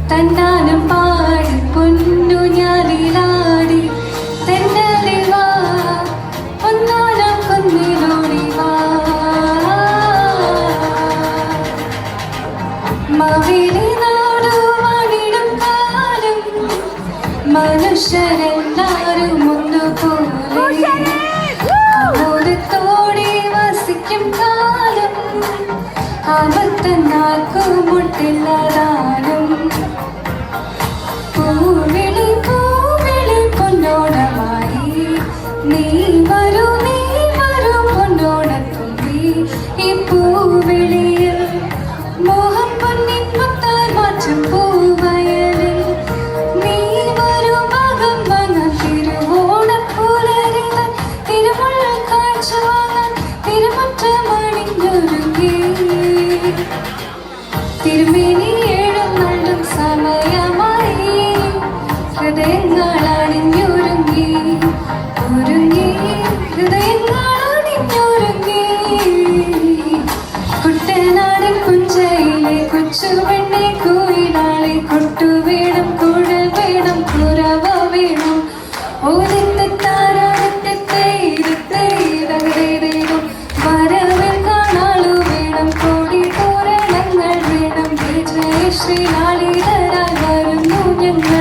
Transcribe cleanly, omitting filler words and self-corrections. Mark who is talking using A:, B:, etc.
A: തന്നാനം പാടി പൊന്നു ഞാലിലാടി തെന്നലിൽ വാ ഒന്നാനം കുന്നിലോടി വാ മാവേലി നാടുവാണിടും കാലം മനുഷ്യരെല്ലാരും ഒന്നുപോലെ ആമോദത്തോടെ വസിക്കും കാലം ആപത്തന്നാർക്കും മുട്ടില്ലതാനും പൂവിളി പൂവിളി പൊന്നോണമായി നീ വരൂ പൊന്നോണത്തുമ്പി ഈ പൂവിളിയിൽ മോഹം പൊന്നിൻ മുത്തായി മാറ്റും പൂവയലിൽ നീ വരൂ ഭാഗം വാങ്ങാൻ തിരുവോണപ്പൂലരികൾ തിരുമുള്ള കാഴ്ച വാങ്ങാൻ തിരുമുറ്റമണിഞ്ഞൊരുങ്ങി തിരുമേനി എഴുന്നള്ളും സമയമായി ഹൃദയങ്ങൾ അണിഞ്ഞൊരുങ്ങി ഹൃദയങ്ങൾ അണിഞ്ഞൊരുങ്ങി കുട്ടനാടൻ പുഞ്ചയിലെ കൊച്ചുവെണ്ണെ കോയിലാളെ കൊട്ടുവേണം കുഴൽ വേണം കുറവ വേണം വരവിൽ കാണാളു വേണം കോടി തോരണങ്ങൾ വേണം ശ്രീലാളിതരായി വരുന്നു ഞങ്ങൾ